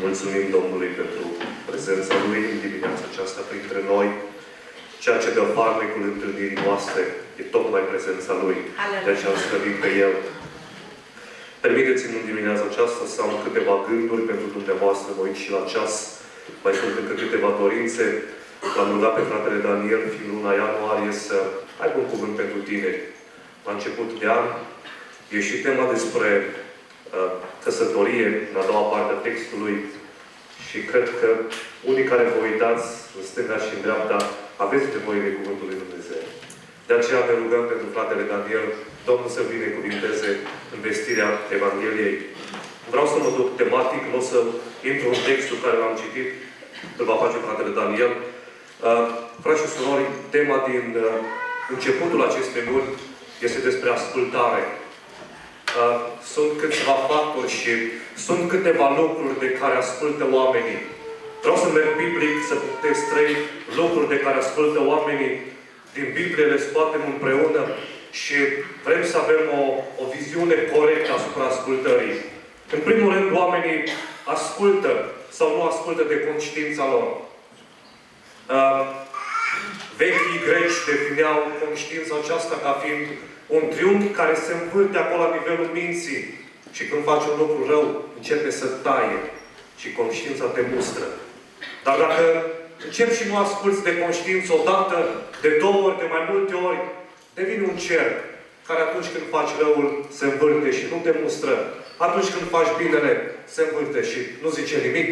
Mulțumim Domnului pentru prezența Lui în dimineața aceasta printre noi. Ceea ce dă farmecul întâlnirii noastre e tocmai prezența Lui. De aceea îl slăvim pe El. Permiteți-mi în dimineața aceasta să am câteva gânduri pentru dumneavoastră. Mă uit și la ceas. Mai sunt încă câteva dorințe. L-am rugat pe fratele Daniel, fiind luna ianuarie, să aibă un cuvânt pentru tineri. La început de an e și tema despre căsătorie, în a doua parte a textului. Și cred că unii care vă uitați în stânga și în dreapta, aveți nevoie de Cuvântul lui Dumnezeu. De aceea ne rugăm pentru fratele Daniel, Domnul să binecuvinteze în vestirea Evangheliei. Vreau să mă duc tematic, nu o să intru în textul care l-am citit, îl va face fratele Daniel. Frați și surori, tema din începutul acestei luni este despre ascultare. Sunt câțiva factori și sunt câteva lucruri de care ascultă oamenii. Vreau să merg biblic, să puteți 3 lucruri de care ascultă oamenii. Din Biblie le scoatem împreună și vrem să avem o viziune corectă asupra ascultării. În primul rând, oamenii ascultă sau nu ascultă de conștiința lor. Vechii greci defineau conștiința aceasta ca fiind un triunghi care se învârte acolo la nivelul minții. Și când faci un lucru rău, începe să taie. Și conștiința te mustră. Dar dacă începi și nu asculți de conștiință odată, de 2 ori, de mai multe ori, devine un cerc care atunci când faci răul se învârte și nu te mustră. Atunci când faci binele, se învârte și nu zice nimic.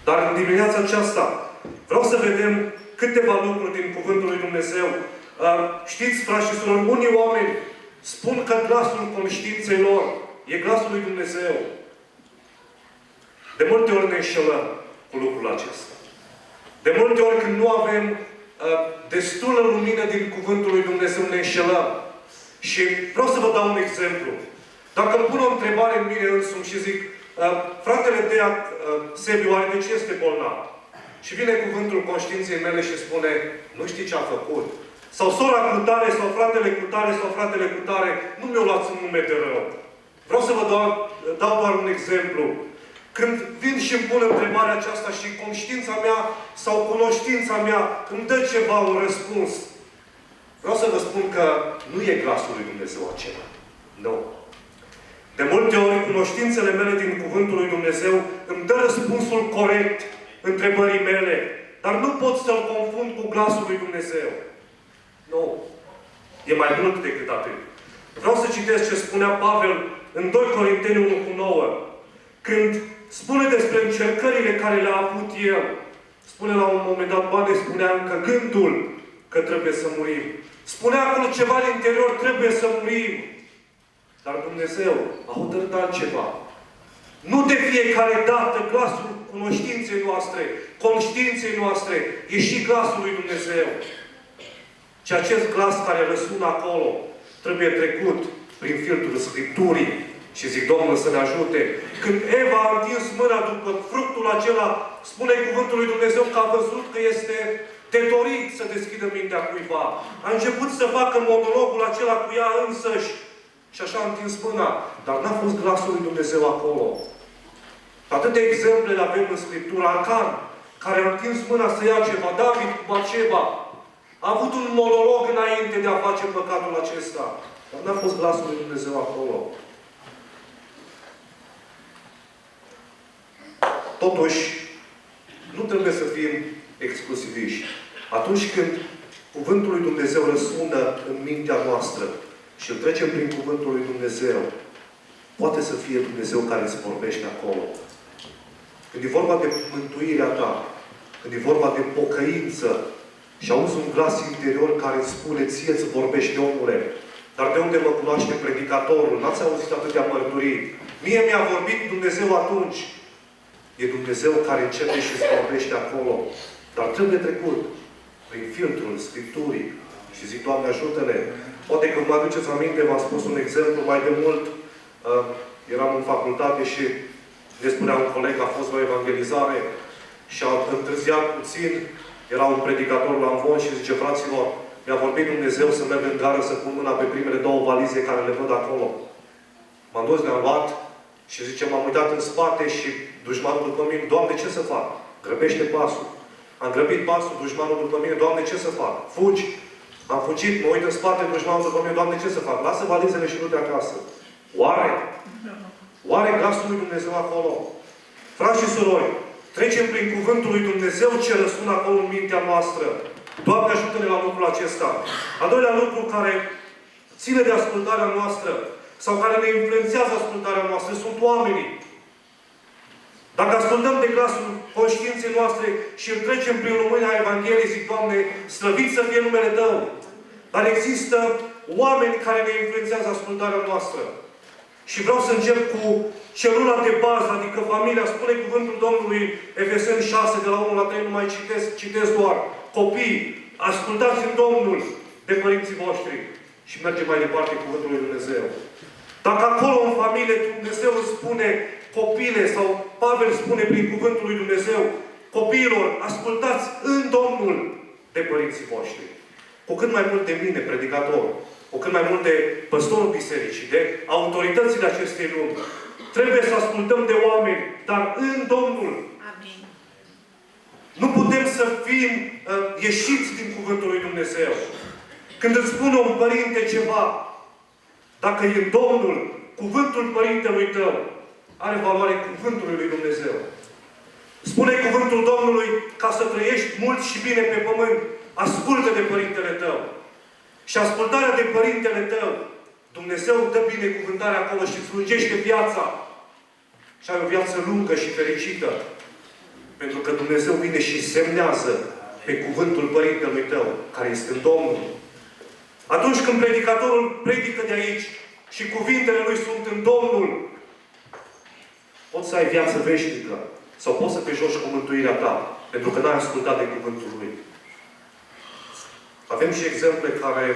Dar în dimineața aceasta vreau să vedem câteva lucruri din Cuvântul lui Dumnezeu. Știți, frați și surori, unii oameni spun că glasul conștiinței lor e glasul lui Dumnezeu. De multe ori ne înșelăm cu lucrul acesta. De multe ori când nu avem destulă lumină din Cuvântul lui Dumnezeu, ne înșelăm. Și vreau să vă dau un exemplu. Dacă îmi pun o întrebare în mine însumi și zic, fratele Dea, Sebiu, oare de ce este bolnav? Și vine cuvântul conștiinței mele și spune, nu știi ce a făcut. Sau sora cu tare, sau fratele cu tare, sau fratele cu tare, nu mi-o luați în nume de rău. Vreau să vă dau doar un exemplu. Când vin și îmi pun întrebarea aceasta și conștiința mea sau cunoștința mea îmi dă ceva, un răspuns, vreau să vă spun că nu e glasul lui Dumnezeu acela. Nu. De multe ori, cunoștințele mele din Cuvântul lui Dumnezeu îmi dă răspunsul corect întrebării mele, dar nu pot să-l confund cu glasul lui Dumnezeu. Nu. E mai mult decât atât. Vreau să citesc ce spunea Pavel în 2 Corinteni 1:9. Când spune despre încercările care le-a avut el, spune la un moment dat, ba ne spunea încă gândul că trebuie să murim. Spunea acolo ceva în interior, trebuie să murim. Dar Dumnezeu a hotărât altceva. Nu de fiecare dată glasul cunoștinței noastre, conștiinței noastre, e și glasul lui Dumnezeu. Și acest glas care răsună acolo trebuie trecut prin filtrul Scripturii. Și zic, Domnul să ne ajute. Când Eva a întins mâna după fructul acela, spune cuvântul lui Dumnezeu că a văzut că este de dorit să deschidă mintea cuiva. A început să facă monologul acela cu ea însăși. Și așa a întins mâna. Dar n-a fost glasul lui Dumnezeu acolo. Atâtea exemple le avem în Scriptura. Acan, care a întins mâna să ia ceva. David cu Baceba. A avut un monolog înainte de a face păcatul acesta. Dar n-a fost glasul lui Dumnezeu acolo. Totuși, nu trebuie să fim exclusiviști. Atunci când Cuvântul lui Dumnezeu răsună în mintea noastră și îl trecem prin Cuvântul lui Dumnezeu, poate să fie Dumnezeu care îți vorbește acolo. Când e vorba de mântuirea ta, când e vorba de pocăință și auzi un glas interior care îți spune, ție îți vorbește, omule, dar de unde mă cunoaște predicatorul? N-ați auzit atâtea mărturii? Mie mi-a vorbit Dumnezeu atunci. E Dumnezeu care începe și îți vorbește acolo. Dar trebuie trecut prin filtrul Scripturii. Și zic, Doamne, ajută-ne. Poate că mă aduceți aminte, v-am spus un exemplu mai de mult. Eram în facultate și ne spunea un coleg că a fost la evangelizare și a întârziat puțin. Era un predicator la Amvon și zice, fraților, mi-a vorbit Dumnezeu să merg în gară să pun mâna pe primele 2 valize care le văd acolo. M-am dus, le-am luat Și zice, m-am uitat în spate și dușmanul după mine, Doamne, ce să fac? Grăbește pasul. Am grăbit pasul, dușmanul după mine, Doamne, ce să fac? Fugi. Am fugit, mă uit în spate, dușmanul după mine, Doamne, ce să fac? Lasă valizele și du-te acasă. Oare? Oare glasul lui Dumnezeu acolo? Frați și surori, trecem prin cuvântul lui Dumnezeu ce răsună acolo în mintea noastră. Doamne, ajută-ne la lucrul acesta. Al doilea lucru care ține de ascultarea noastră sau care ne influențează ascultarea noastră sunt oamenii. Dacă ascultăm de glasul conștiinței noastre și îl trecem prin lumina Evangheliei, zic, Doamne, slăvit să fie numele Tău. Dar există oameni care ne influențează ascultarea noastră. Și vreau să încep cu celula de bază, adică familia. Spune cuvântul Domnului, Efeseni 6, de la 1 la 3, nu mai citesc doar. Copii, ascultați în Domnul de părinții voștri. Și merge mai departe cuvântul lui Dumnezeu. Dacă acolo în familie Dumnezeu îți spune copile, sau Pavel spune prin cuvântul lui Dumnezeu, copiilor, ascultați în Domnul de părinții voștri. Cu cât mai mult de mine, predicator, cu cât mai mult de păstorul bisericii, de autoritățile acestei lumi. Trebuie să ascultăm de oameni, dar în Domnul. Amin. Nu putem să fim ieșiți din cuvântul lui Dumnezeu. Când îți spune un părinte ceva, dacă e în Domnul, cuvântul părintelui tău are valoare cuvântului lui Dumnezeu. Spune cuvântul Domnului, ca să trăiești mult și bine pe pământ, ascultă de părintele tău. Și ascultarea de părintele tău, Dumnezeu îți dă binecuvântarea acolo și îți lungește viața. Și ai o viață lungă și fericită. Pentru că Dumnezeu vine și semnează pe cuvântul părintelui tău, care este în Domnul. Atunci când predicatorul predică de aici și cuvintele lui sunt în Domnul, poți să ai viață veșnică sau poți să te joci cu mântuirea ta, pentru că n-ai ascultat de cuvântul lui. Avem și exemple care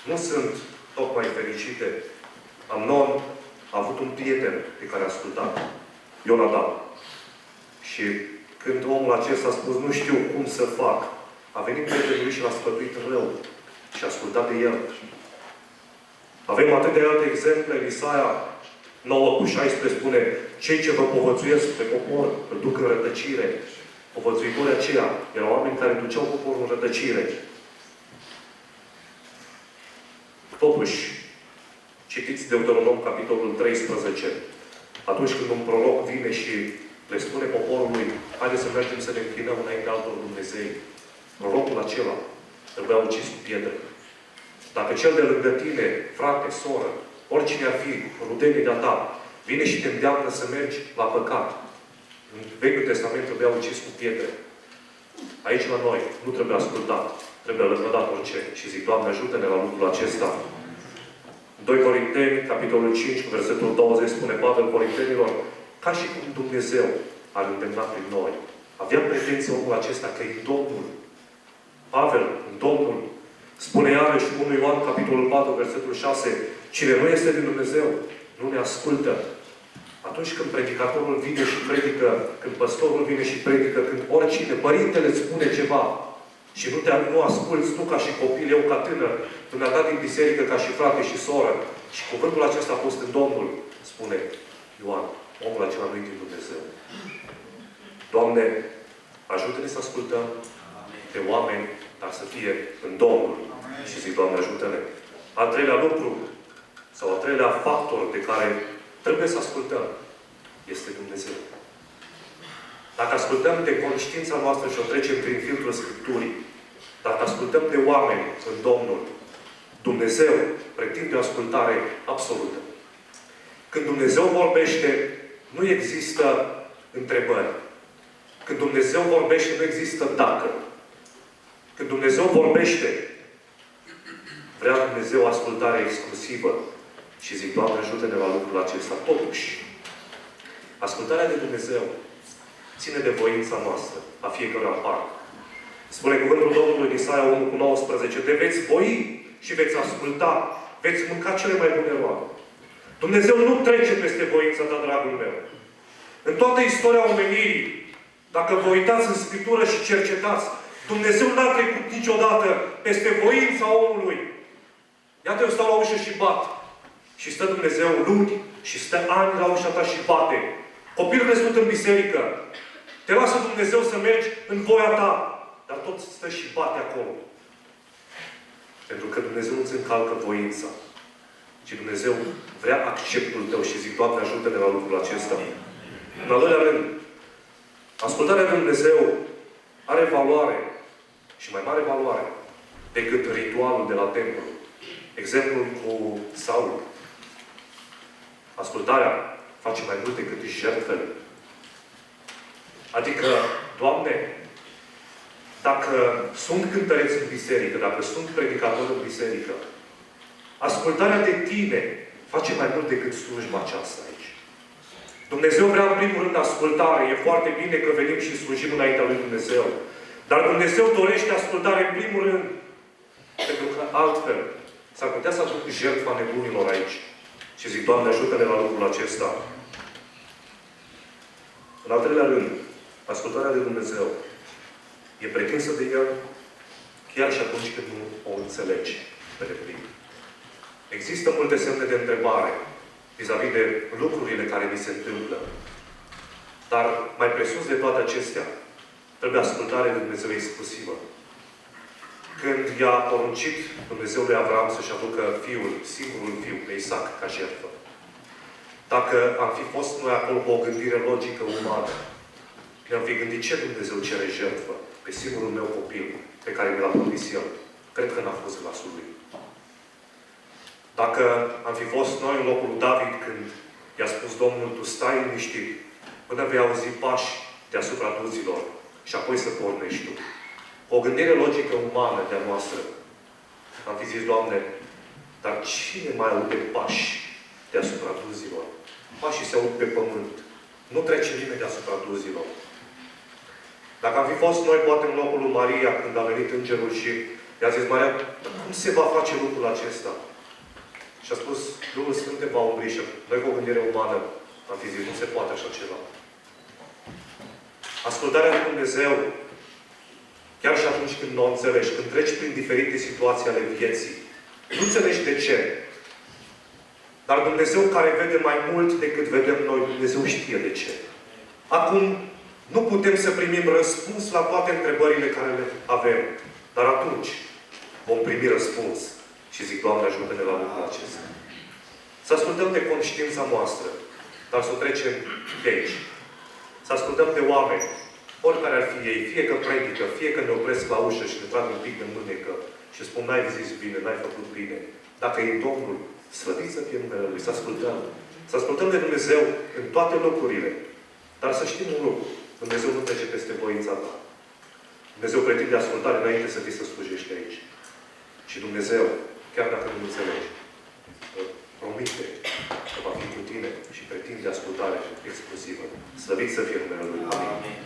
nu sunt tocmai fericite. Amnon a avut un prieten pe care a ascultat, Ionadab. Și când omul acesta a spus, nu știu cum să fac, a venit prietenul lui și l-a sfătuit rău. Și a ascultat de el. Avem atât de alte exemple. În Isaia 9:16 spune, cei ce vă povățuiesc pe popor, îl duc în rătăcire. Povățuitorii aceia erau oameni care duceau poporul în rătăcire. Totuși, citiți Deuteronom, capitolul 13. Atunci când un proroc vine și le spune poporului, haideți să mergem să ne închinăm înainte altor Dumnezei. Prorocul acela trebuia ucis cu pietre. Dacă cel de lângă tine, frate, soră, oricine ar fi, rudenii de-a ta, vine și te îndeamnă să mergi la păcat. În Vechiul Testament trebuia ucis cu pietre. Aici la noi nu trebuie ascultat. Trebuie lăsat orice. Și zic, Doamne, ajută-ne la lucrul acesta. 2 Corinteni, capitolul 5, versetul 20, spune Pavel Corintenilor, ca și cum Dumnezeu ar îndemna prin noi. Avea pretenție omul acesta că e Domnul. Pavel, în Domnul, spune iarăși 1 Ioan, capitolul 4, versetul 6, cine nu este din Dumnezeu, nu ne ascultă. Atunci când predicatorul vine și predică, când păstorul vine și predică, când oricine, părintele îți spune ceva și nu asculți tu ca și copil, eu ca tânăr, dumneata din biserică ca și frate și soră, și cuvântul acesta a fost în Domnul, spune Ioan, omul acela nu e din Dumnezeu. Doamne, ajută-ne să ascultăm de oameni, dar să fie în Domnul. Și zic, Doamne, ajută-ne. Al treilea lucru, sau al treilea factor de care trebuie să ascultăm, este Dumnezeu. Dacă ascultăm de conștiința noastră și o trecem prin filtrul Scripturii, dacă ascultăm de oameni în Domnul, Dumnezeu pretinde o ascultare absolută. Când Dumnezeu vorbește, nu există întrebări. Când Dumnezeu vorbește, nu există dacă. Când Dumnezeu vorbește, vrea Dumnezeu ascultare exclusivă. Și zic, Doamne, ajută-ne la lucrul acesta. Totuși, ascultarea de Dumnezeu ține de voința noastră, a fiecărui apart. Spune cuvântul Domnului în Isaia 1:19, de veți voi și veți asculta, veți mânca cele mai bune roade. Dumnezeu nu trece peste voința ta, dragul meu. În toată istoria omenirii, dacă vă uitați în Scriptură și cercetați, Dumnezeu n-a trecut niciodată peste voința omului. Iată, eu stau la ușă și bat. Și stă Dumnezeu luni, și stă ani la ușa ta și bate. Copil crescut în biserică. Te lasă Dumnezeu să mergi în voia ta. Dar tot stă și bate acolo. Pentru că Dumnezeu nu-ți încalcă voința. Ci Dumnezeu vrea acceptul tău și zic, Doamne, ajută-ne la lucrul acesta. În al doilea rând, ascultarea de Dumnezeu are valoare și mai mare valoare decât ritualul de la templu. Exemplul cu Saul. Ascultarea face mai mult decât jertfele. Adică, Doamne, dacă sunt cântăreți în biserică, dacă sunt predicatori în biserică, ascultarea de Tine face mai mult decât slujba aceasta aici. Dumnezeu vrea în primul rând ascultare. E foarte bine că venim și slujim înaintea lui Dumnezeu. Dar Dumnezeu dorește ascultare în primul rând. Pentru că altfel s-ar putea să aduc jertfa nebunilor aici. Și zic, Doamne, ajută-ne la lucrul acesta. În al treilea rând, ascultarea de Dumnezeu e pretinsă de El chiar și atunci când nu o înțelegi pe deplin. Există multe semne de întrebare vis-a-vis de lucrurile care ni se întâmplă. Dar mai presus de toate acestea, trebuie ascultare de Dumnezeu exclusivă. Când i-a poruncit Dumnezeu lui Avram să-și aducă fiul, singurul fiu, pe Isaac, ca jertfă. Dacă am fi fost noi acolo cu o gândire logică umană, ne-am fi gândit ce Dumnezeu cere jertfă pe singurul meu copil, pe care mi l-a promis El. Cred că n-a fost glasul lui. Dacă am fi fost noi în locul lui David când i-a spus Domnul, tu stai liniștit până vei auzi pași deasupra duzilor și apoi să pornești tu. O gândire logică umană de-a noastră. Am fi zis, Doamne, dar cine mai aude pași deasupra duzilor? Pașii se aud pe pământ. Nu trece nimeni deasupra duzilor. Dacă am fi fost noi, poate în locul lui Maria, când a venit îngerul și i-a zis, Maria, cum se va face lucrul acesta? Și a spus, Duhul Sfânt te va umbri. Și noi cu o gândire umană am fi zis, nu se poate așa ceva. Ascultarea lui Dumnezeu, chiar și atunci când nu o înțelegi, când treci prin diferite situații ale vieții, nu înțelegi de ce. Dar Dumnezeu care vede mai mult decât vedem noi, Dumnezeu știe de ce. Acum, nu putem să primim răspuns la toate întrebările care le avem. Dar atunci vom primi răspuns. Și zic, Doamne, ajută-ne la lucrul acesta. Să ascultăm de conștiința noastră, dar să o trecem de aici. Să ascultăm de oameni, oricare ar fi ei, fie că predică, fie că ne opresc la ușă și ne trag un pic de mânecă și spun, n-ai zis bine, n-ai făcut bine. Dacă e Domnul, slăvit să fie numele Lui, să ascultăm. Să ascultăm de Dumnezeu în toate locurile. Dar să știm un lucru. Dumnezeu nu trece peste voința ta. Dumnezeu pretinde ascultare înainte să vii să slujești aici. Și Dumnezeu, chiar dacă nu înțelegi, promite că va fi cu tine și pretinde ascultare exclusivă. Slăvit să fie numele Lui. Amin.